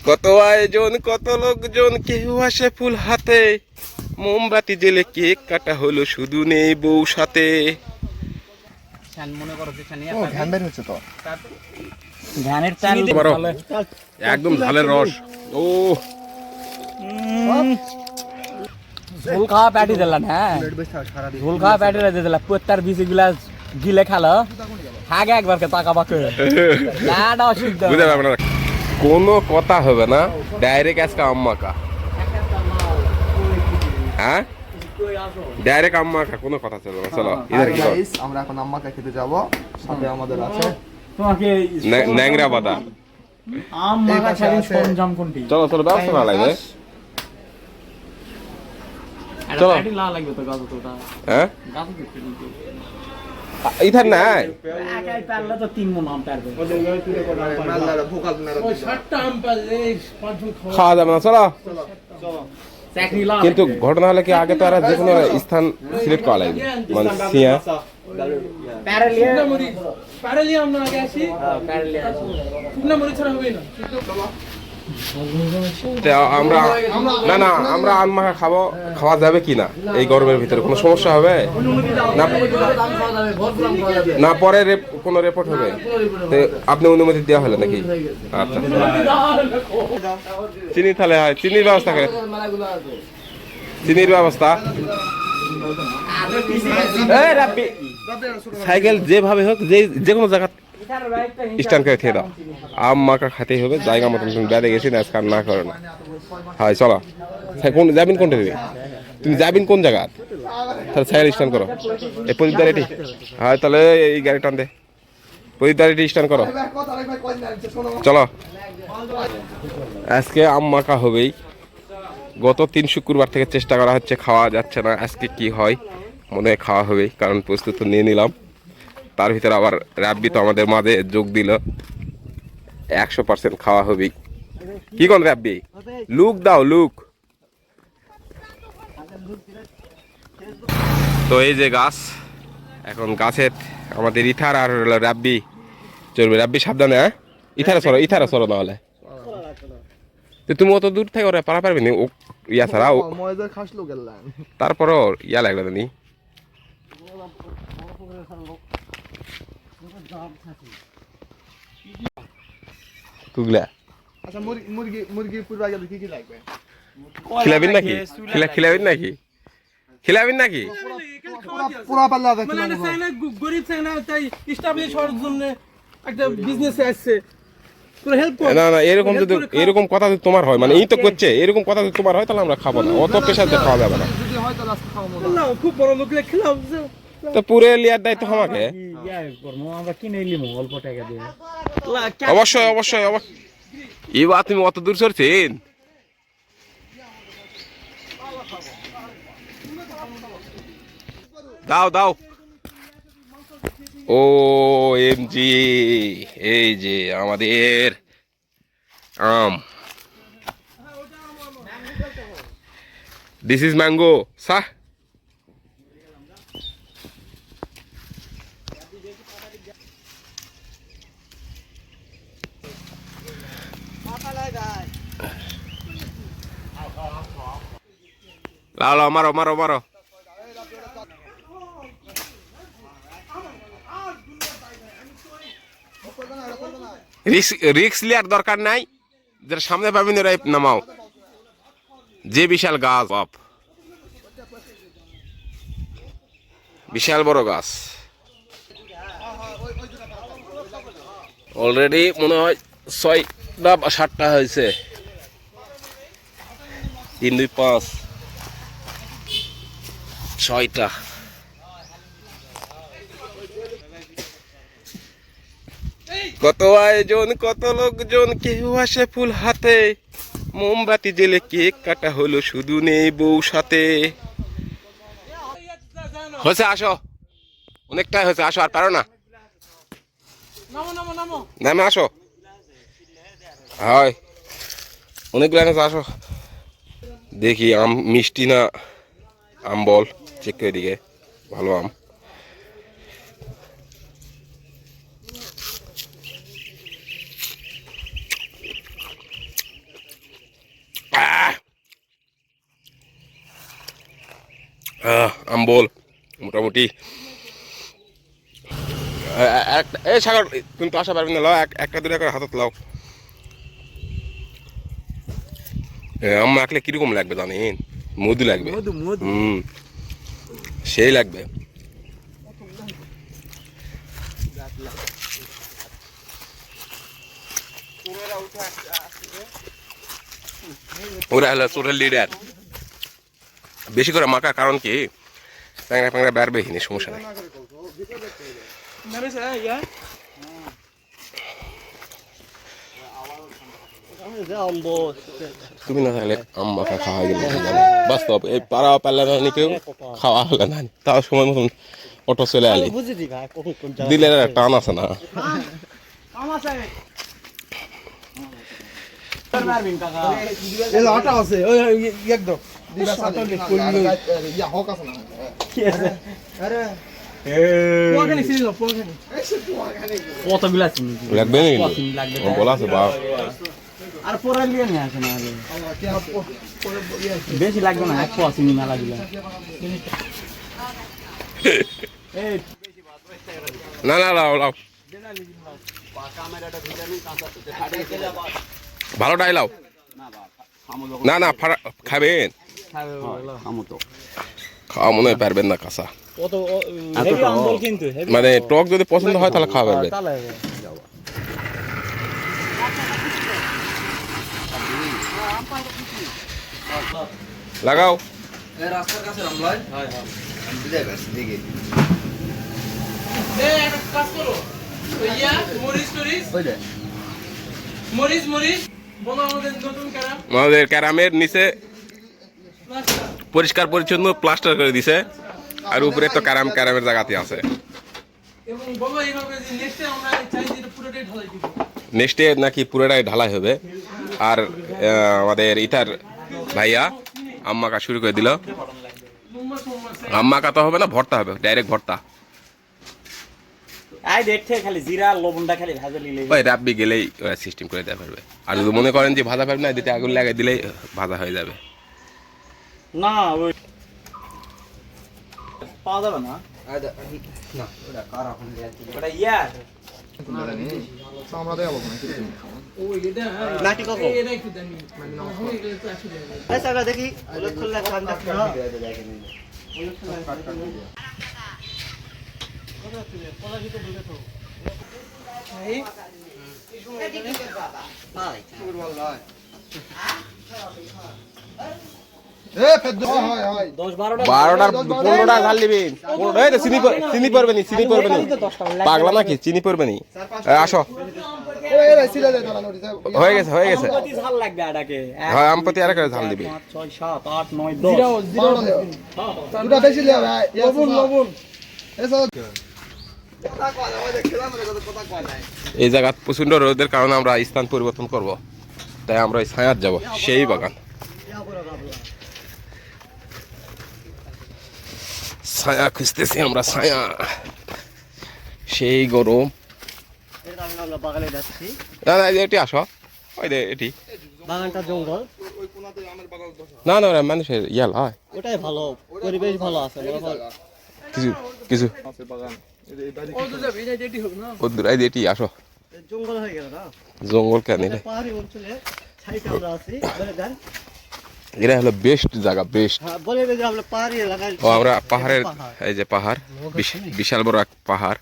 কত আয়োজন কত লোকজন, কেউ আসে ফুল হাতে, মোমবাতি জেলে কেক কাটা হলো, শুধু নেই বউ সাথে। একদম ঝালের রস। ও ঝোল খাওয়া প্যাটি দিলেন, হ্যাঁ ঝোল খাওয়া প্যাটি দিয়ে দিলাম, প্রত্যার বিসি গুলা গিলে খালো হাগে একবার তাকা বাকে বুঝতে পারবে না, কোনো কথা হবে না, ডাইরেক্ট আজকে আম্মাকা। হ্যাঁ ডাইরেক্ট আম্মাকা, কোনো কথা চলবে না। চলো ইধার কি আমরা এখন আম্মাকা খেতে যাব, সাথে আমাদের আছে তোমাকে ন্যাংরা বাদা। আম্মাকা খালি সরঞ্জাম কোনটি? চলো চলো, ব্যবস্থা না লাগবে। চলো লাগবে তো গাছ তোটা, হ্যাঁ গাছ দেখতে কিন্তু ইধার নাই, একাই পারলে তো 3 মণ আম পারবে। খাওয়া যাবে না। চলো চাকরি লা, কিন্তু ঘটনা হলে কি আগে তো আর যে কোনো স্থান সিলেক্ট করা লাগবে, মানে সিয়া প্যারালিয়া প্যারালিয়া আমরা আগে আসি, প্যারালিয়া শুকনা মরিচ ছাড়া হবে না। আমরা না না আমরা আনমাখা খাবো, খাওয়া যাবে কি না এই গরমের ভিতরে? কোনো সমস্যা হবে না? না পরে কোনো রিপোর্ট হবে? তো আপনি অনুমতি দেওয়া হলো নাকি? আচ্ছা চিনি তাহলে হয়, চিনির ব্যবস্থা করে, চিনির ব্যবস্থা। সাইকেল যেভাবে হোক, যে কোনো জায়গা স্ট্যান্ড করে খেয়ে দাও, আম মাখা খেতেই হবে। জায়গা মতন তুমি বেড়ে গেছি না, আজকাল না করো না। হয় চলো, কোন যাবিন কোনটা দিবি? তুমি যাবিন কোন জায়গা? তাহলে সাইকেল স্ট্যান্ড করো। এই প্রদীপদার এটি হয়, তাহলে এই গাড়ি টান দে, প্রদীপদার এটি স্ট্যান্ড করো। চলো আজকে আম মাখা হবেই। গত 3 শুক্রবার থেকে চেষ্টা করা হচ্ছে, খাওয়া যাচ্ছে না। আজকে কি হয়, মনে হয় খাওয়া হবেই, কারণ প্রস্তুত নিয়ে নিলাম। তার ভিতরে আবার রাব্বি তো আমাদের মাঝে যোগ দিল, 100% খাওয়া হবেই। কি কোন রাব্বি, লুক দাও লুক। তো এই যে গাছ, এখন গাছের আমাদের ইথার আর রাব্বি চলবে। রাব্বি সাবধানে, হ্যাঁ ইথারা সরো না হলে। তুমি অত দূর থেকে ওরা পারা পারবি না, ইয়া ছাড়া তারপরও ইয়া লাগলো নি। আচ্ছা মুরগি পুরবা গেলে কি কি লাগবে? খিলাবিন নাকি? খিলাবিন নাকি? খিলাবিন নাকি? পুরা পাল্লা দেখি মানে চাইনা গরিব চাইনা, তাই এস্টাবলিশ হওয়ার জন্য একটা বিজনেসে আসছে, তোরা হেল্প কর। না না, এরকম কথা যদি তোমার হয়, মানে এই তো করছে, এরকম কথা যদি তোমার হয়, তাহলে আমরা খাবো না। অত পেশাতে খাওয়া যাবে না। যদি হয় তাহলে আজকে খাওয়া মনে না খুব বড় লোক খেলাও, তো পুরে লিয়ার দায়িত্ব আমাকে। আমরা কিনে নিলাম অল্প টাকা দিয়ে। অবশ্যই অবশ্যই এবার তুমি অত দূর সরছেন। দাও দাও। ও এমজি, এই যে আমাদের আম, দিস ইজ ম্যাঙ্গো সাহ। লাও লাও, মারো মারো মারো। রিক্স লিয়ার দরকার নাই, যেটা সামনে পাবেন ওরাই নামাও। যে বিশাল গাছ, বাপ বিশাল বড় গাছ। অলরেডি মনে হয় 6টা বা 7টা হয়েছে। 3 2 5 6টা। কত আয়োজন কত লোকজন, কেউ আসে ফুল হাতে, মোমবাতি জেলে কেক কাটা হলো, শুধু নেই বউ সাথে। হয়েছে, আসো, অনেকটাই হয়েছে, আসো, আর পারো না, নামে আসো। হয় অনেকগুলো এনেছো, আসো। দেখি আম মিষ্টি না আম, বল চেক করে দিকে। ভালো আম। আম্বল মোটামুটি এই সাগর তুমি তো আসা পারবি না, লাও একটা দুটা করে হাতত লাও। আম্মা আঁকলে কিরকম লাগবে জানেন? মধু লাগবে, সেই লাগবে। ওরা হলো চোরের লিডার। বেশি করে মাখার কারণ কি, প্যাংরা প্যাংরা বেরবে হিনি, সমস্যা নেই। তুমি না থাকলে আম্মাকে খাওয়া গেলে বাস্তব এই পাড়া পাল্লা না কেউ খাওয়া হলে না, তাও সময় মতন অটো চলে আলি দিলে টান আছে না। আটা আছে ওই একদম হক আছে না কতগুলা চিনি লাগবে বলা আছে বা আর পরে লিয়ে নিয়ে আসে না, বেশি লাগবে না, এক পোয়া চিনি মেলা দিলা। না না লাও লাও ভালোটাই লাও। না না খাবেন, খাওয়া মনে হয় পারবেন না কাঁচা, মানে টক যদি পছন্দ হয় তাহলে খাওয়া পারবেন। লাগাও আমাদের ক্যারামের নিচে পরিষ্কার পরিচ্ছন্ন প্লাস্টার করে দিছে, আর উপরে তো ক্যারামের জায়গাতে আছে। নেক্সটে নাকি পুরোটাই ঢালাই হবে। আর আমাদের ইতার ভাইয়া আম্মা কা শুরু করে দিল। আম্মা কাটা হবে না, ভর্তা হবে, ডাইরেক্ট ভর্তা। আই দেখতে খালি জিরা লবণটা খালি ভাজা নিলে ওই রাব্বি গেলেই ওরা সিস্টেম করে দেওয়া পারবে। আর যদি মনে করেন যে ভাজা পারবে না, দিতে আগুন লাগাই দিলেই ভাজা হয়ে যাবে। না ওই পাওয়া যাবে না, ওটা ইয়ার আমরা দেবো না নাটি কখন আচ্ছা দেখি ওগুলো খুললে কান দেখো পাগলা নাকি চিনি পড়বে নি? আসো হয়ে গেছে হয়ে গেছে। হ্যাঁ আমপতি আর ঝাল দিবি। 6 7 8 9 10 এই জায়গা প্রচন্ড রোদের কারণে আমরা স্থান পরিবর্তন করব, তাই আমরা ছায়াত যাব, সেই বাগান ছায়া খুঁজতেছি আমরা, ছায়া সেই গরম। না না এটি আসো, ওই দে এটি বাগানটা জঙ্গল না না মানুষের ইয়াল হয়, ওটাই ভালো, পরিবেশ ভালো আছে, কিছু কিছু এটি আসো। জঙ্গল হয়ে গেল না, জঙ্গল কেন পাহাড়ি অঞ্চলে ছাইতে আমরা আছি, বলে দেন এটা হলো বেস্ট জায়গা, বেস্ট। বলে যে আমরা পাহাড়ি এলাকায়, ও আমরা পাহাড়ের, এই যে পাহাড়, বিশাল বড় এক পাহাড়,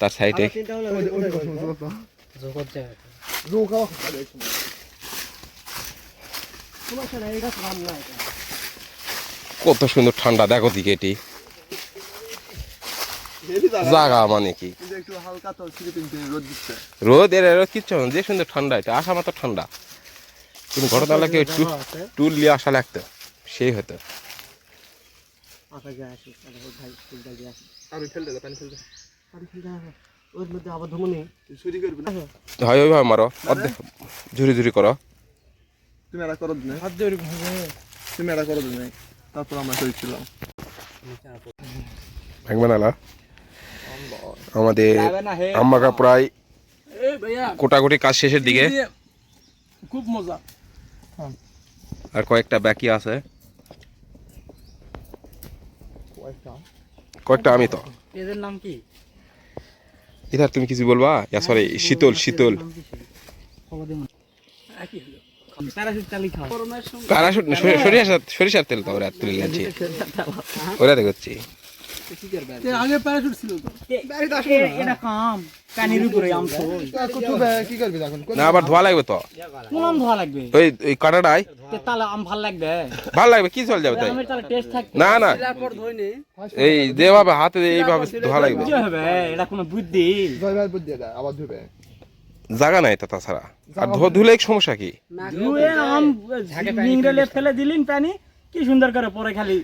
তার সাইডে কত সুন্দর ঠান্ডা, দেখো দিকে এটি জায়গা মানে কি রোদ, এর রোদ কিচ্ছু না, যে সুন্দর ঠান্ডা, এটা আসা মাত্র ঠান্ডা। কিন্তু ঘটনা লাগে টুল নিয়ে আসা লাগতো, সেই হতো। হয় ওইভাবে মারো, অর্ধেক ঝুরি ঝুরি করো। তুমি এটা করো দিনে তুমি এটা করো দিনে, তারপর আমরা করেছিলাম আমাদের আম্মাকা প্রায় কোটাকুটি কাজ শেষের দিকে, খুব মজা। আর কয়েকটা বাকি আছে। কয়েকটা আমি তো এদের নাম কি? ইধার তুমি কিছু বলবা? সরি, শীতল শীতল প্যারাশুট চালি খাও। প্যারাশুট সরিষার তেল তো ওরা তুলে নিয়েছি, ওরা দেখছি এর আগে প্যারাশুট ছিল তো। এটা কাম পানির উপরে আম তো কি করবি এখন? না, আবার ধোয়া লাগবে তো কোন আম ধোয়া লাগবে? ওই কাটাটাই তাহলে আম ভাল লাগবে? ভাল লাগবে, কি চল যাবে তাই? আমের তাহলে টেস্ট থাকবে না না, তারপর ধুই নে। এই যেভাবে হাতে এইভাবে ধোয়া লাগবে, কি হবে? এটা কোনো বুদ্ধি? জয়বার বুদ্ধি দেয় আবার ধুবে। জায়গা নাই তো তাছাড়া, আর ধুলে সমস্যা কি? ধুয়ে আম মিঙ্গলে ফেলে দিলেন পানি, কি সুন্দর করে পরে খালি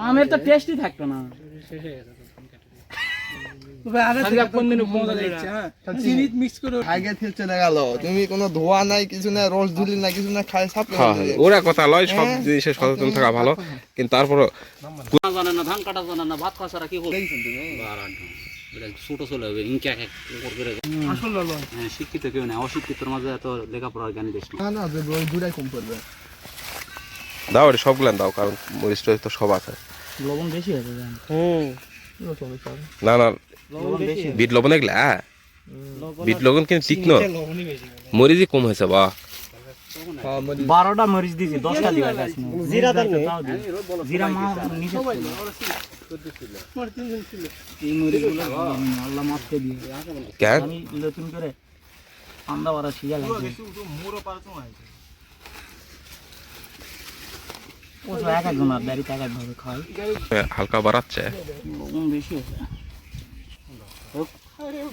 আমের তো টেস্টই থাকতো না। ভাই আগে কোন দিন মজা লাগছে হ্যাঁ চিনি মিক্স করে আগে থেকে চলে গেল, তুমি কোনো ধোয়া নাই কিছু না, রস ধুলি না কিছু না, খাই সাপ হ্যাঁ, ওরা কথা লয়, সব জিনিসে সচেতন থাকা ভালো, কিন্তু তারপরও জানে না, ধান কাটা জানে না, ভাত খাওয়া ছাড়া কি করবে? ছোট চলে হবে ইনকা করে আসল ললো শিক্ষিত কেউ নেই, অশিক্ষিতর মাঝে এত লেখাপড়ার জ্ঞানী দেশ না না, যে ওই দুটাই কম পড়বে। দাও এটা সবগুলান দাও, কারণ মরিচ টরিচ তো সব আছে। লবণ বেশি হয়েছে জান। না না, লবণ বেশি বিট লবণ এগুলা, বিট লবণ কিন্তু তীক্ষ্ণ, মরিচই কম হয়েছে বা। 12টা মরিচ দিয়েছি, 10টা দিবা গাছ না। জিরা দাও জিরা মা নিচে আমার তিনজন ছিল এই মরিচগুলো আল্লাহ মাফকে দিয়ে কেন আমি নতুন করে আন্দা বাড়া শিয়া লাগবে। ও তো এক একজন আর দাঁড়িয়ে এক একভাবে খায়, হালকা বাড়াচ্ছে? লবণ বেশি হয়েছে।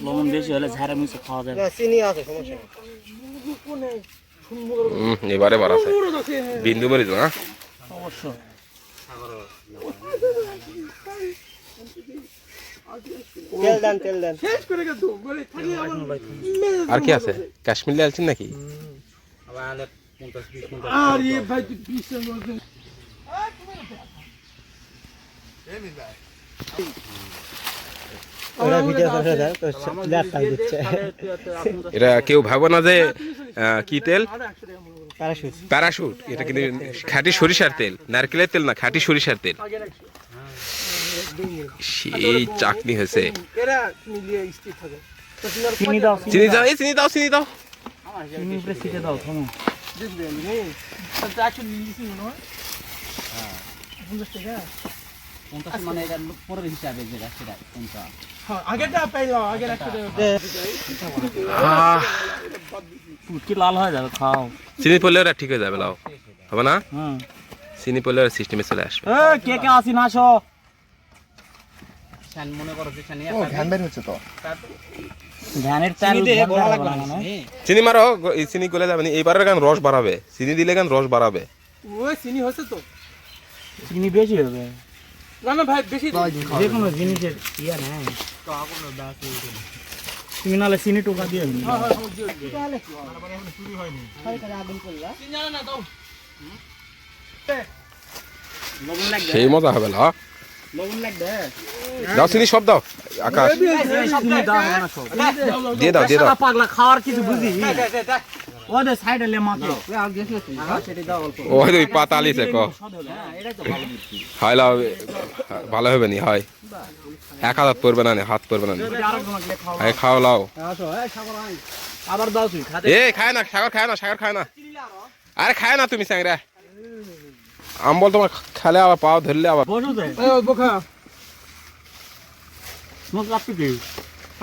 লবণ বেশি হলে ঝাড়া মিশে খাওয়া যাবে। এবারে বাড়াচ্ছে বিন্দু মরিচ না? অবশ্য শেষ করে গেল বলে খালি আমার আর কি আছে? কাশ্মীর লালচিন নাকি? আর এই ভাই তুই বিশ্বাস করছিস এটা কেউ ভাবো না যে কি তেল? প্যারাশুট। এটা কিন্তু খাঁটি সরিষার তেল, নারকেলের তেল না, খাঁটি সরিষার তেল। সেই চাকনি হয়েছে। এরা মিলিয়ে স্থির থাকে চিনি দাও চিনি দাও, এই চিনি দাও, চিনি দাও। চিনি উপরে ছিটে দাও থামো। দেখবে রে তাহলে অ্যাকচুয়ালি লিখি মনে হয় 50 টাকা 50 মানে এটা পরের হিসাবে যেটা সেটা কোনটা হ্যাঁ আগেরটা পাইলাম আগের একটা ফুটকি লাল হয়ে যাবে, খাও। চিনি পড়লে ওরা ঠিক হয়ে যাবে, লাও হবে না? হুম চিনি পড়লে ওরা সিস্টেমে চলে আসবে। কে কে আসি না আসো। সান মনে করো যে সান ও ঘ্যান বের হচ্ছে তো। ধানের চাল ভরা লাগবে না চিনি মারো, এই চিনি গলে যাবে না, এইবারের গান রস বাড়াবে, চিনি দিলে গান রস বাড়াবে। ওই চিনি হচ্ছে তো চিনি বেশি হবে। না না ভাই বেশি যে কোনো জিনিসের ইয়া নাই, তুমি নাহলে চিনি টোকা দিয়ে দিবি। লবণ লাগবে, সেই মজা হবে না? লবণ লাগবে। দাও চিনি সব দাও, আকাশ চিনি দাও না সব। দিয়ে দাও, দিয়ে দাও। শালা পাগলা খাওয়ার কিছু বুঝি? ওদের সাইডে লে মাত্র সেটা দাও অল্প। ওই ওই পাতা আলিছে ক এটাই তো ভালো বুদ্ধি। হয় লাও, ভালো হবে নি হয়, এক হাত পড়বে না, হাত পড়বে না, আরেকজনকে খাও। আগে খাও লাও। আবার দাও তুই খাতে। এ খায় না, সাগর খায় না, সাগর খায় না, আরে খায় না তুমি স্যাংরা। আম্বল তোমার খেলে আবার পাও ধরলে আবার বসো দে। এই বোকা মুস্তাকি কি?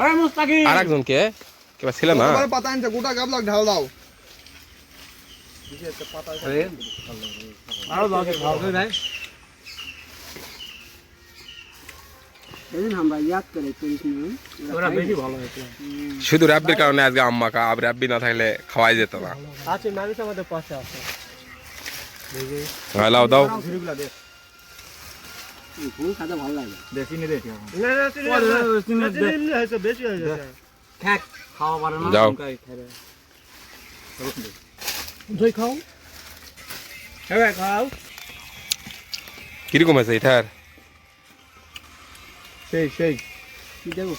আরে মুস্তাকি। আর একজনকে কেবা ছিল না? তোমার পাতা আনছে, গোটা গাবলা ঢাল দাও। আরো দাও খাও ভাই। ওরা বেশি ভালো হয়েছে। শুধু রাব্বির কারণে আজকে আম্মা কা, আর রাব্বি না থাকলে খাওয়াই যেত না। আছে মানুষ আমাদের পাশে আছে হয় লাও দাও। ফুল খাতে ভালো লাগে বেশি নি দে। না না চিনি হয়েছে বেশি হয়ে গেছে খাক খাওয়া পারে না। যাও। দই খাও হ্যাঁ খাও কিরকম আছে এটার? সেই সেই কি দেবো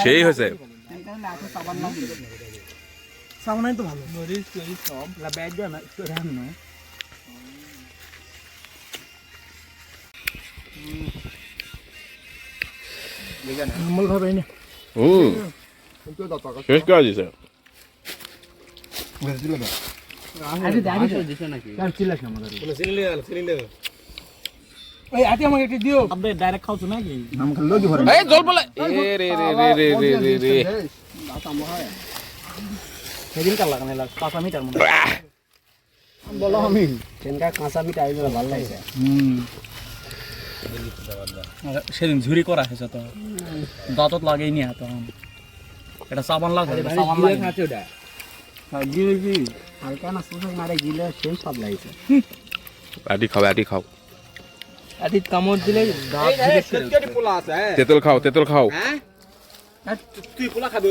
সেই হয়েছে। সামনে তো ভালো মরিচ টরিচ সব লা ব্যাড দাও না একটু রাম না। আমল খাবে না কিন্তু দাও টাকা শেষ করে দিছে দিল না আরে দাঁড়ি দিছে নাকি আর চিল্লাস না আমাদের এই আতি আমাকে একটু দিও আপনি ডাইরেক্ট খাওছো নাকি আমাকে লগি ভরে এই জল বলে এ রে রে রে রে রে রে রে সেদিন কার লাগানো লাগ 5 মিটার মনে বলো আমি চেনকা কাঁচা মিটার আইলো ভালো লাগছে সেদিন ঝুরি করা হয়েছে তো দাঁতত লাগেই নি তো এটা সাবান লাগে সাবান লাগে আছে ওটা গিলে কি হালকা না সুসক মারে গিলে সেই সব লাগছে আটি খাও আদি কামড় দিলে দাঁত ঝুলে কেটে পোলা আছে তেতুল খাও তুই পোলা খাবো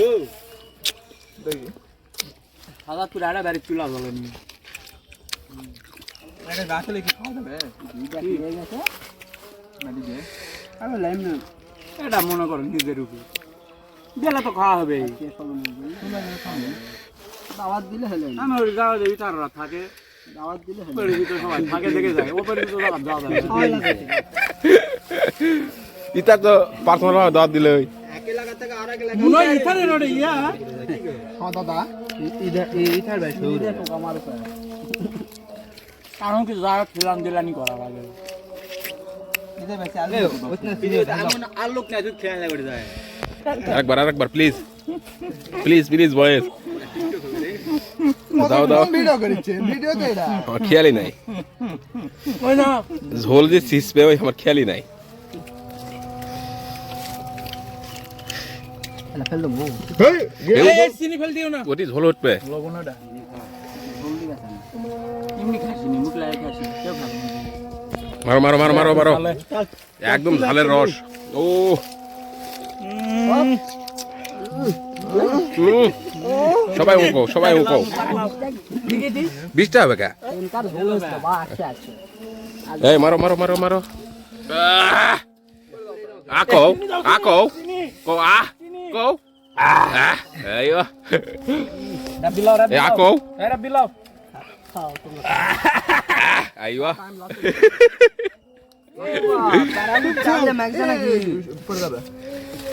দেখি দাদা তুই রাড়া বাড়ি চুলা জ্বলেনি এটা গাছলে কি খাওয়া যাবে আরে লাইম না এটা মনে করো নিজের উপর দিলে তো খাওয়া হবে দাওয়াত দিলে হলো আমি ওই গাওয়া দেবি তারা থাকে দাওয়াত দিলে হবে ভিতরে সবাই থাকে দেখে যায় ওপরে তো যাওয়া যায় ইতা তো পার্সোনাল ভাবে দাওয়াত দিলে মনে হয় এখানে নড়ে ইয়া হ্যাঁ দাদা ইথার ভাই সুবিধা তো আমার উপর কারণ কি যা খেলান দিলানি করা লাগে আরেকবার প্লিজ বয়েস দাও ভিডিও করেছে ভিডিও তো এটা আমার খেয়ালই নাই ওই না ঝোল যে সিসপে ওই আমার খেয়ালই নাই এই চিনি ফেল দিও না ওটি ঝোল উঠবে এমনি খাসিনি মুখ লাগে খাসিনি কেউ খাবে মারো একদম ঝালের রস ও সবাই উঁকো 20টা হবে কা এই মারো আকো কো কো আইও রাব্বিলাও এ আকো রাব্বিলাও আইও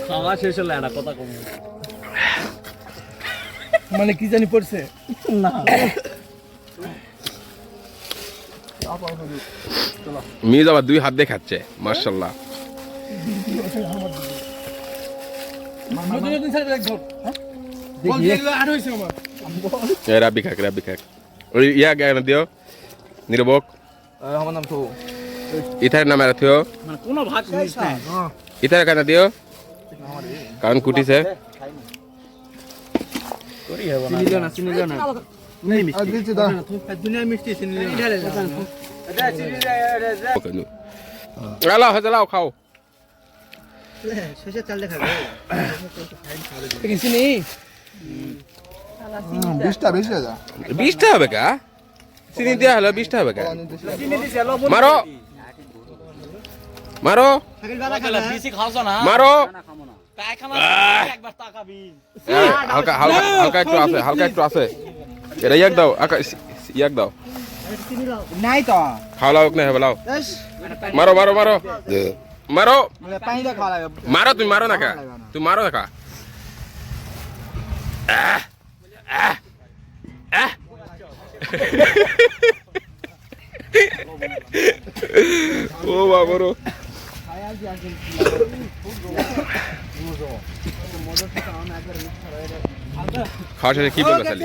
খাওয়া শেষ হলে একটা কথা কম মানে কি জানি পড়ছে না মিজ আবার 2 হাত দিয়ে খাচ্ছে মাশাআল্লাহ নতুন ছেলে দেখ ধর বল এগুলো আর হইছে আমার এ রাব্বি খাক ওই ইয়া গায় না দিও নিরবক আমার নাম তো ইথার নামে রাখিও মানে কোনো ভাগ জিনিস নাই ইথার কানা দিও কারণ কুটিছে করি হবে না চিনি না নেই মিষ্টি দিচ্ছি দাও দুনিয়া মিষ্টি চিনি লাও খাও চিনি 20টা বেশি আছে 20টা হবে কা চিনি দেয়া হলো 20টা হবে কা চিনি দিছে লবণ মারো বেশি খাওছ না মারো পায়খানা একবার তাকাবি হালকা একটু আছে এটা ইয়াক দাও ইয়াক দাও নাই তো খাওয়া না হবে লাও মারো পানি দা খাওয়া লাগে তুমি মারো না কা ও বাবারো খাওয়া শেষে কি বলবে খালি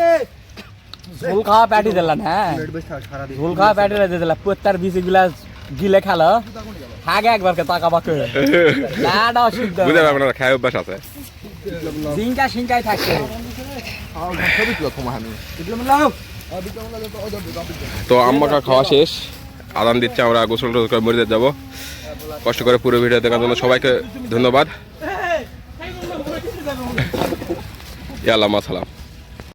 ঝোল খাওয়া প্যাটি দিলাম হ্যাঁ ঝোল খাওয়া প্যাটি দিয়ে দিলাম প্রত্যার 20 গ্লাস গিলে খেলো আগে একবার কে টাকা বাকি লাডা অসুবিধা বুঝতে পারবে না খায় অভ্যাস আছে সিংকাই থাকছে ছবি তুলো তোমার আমি তো আম্মাকা খাওয়া শেষ আদান দিচ্ছে আমরা গোসল টোসল করে মরিতে যাবো কষ্ট করে পুরো ভিডিও দেখার জন্য সবাইকে ধন্যবাদ ইয়াল্লাহ মাসালাম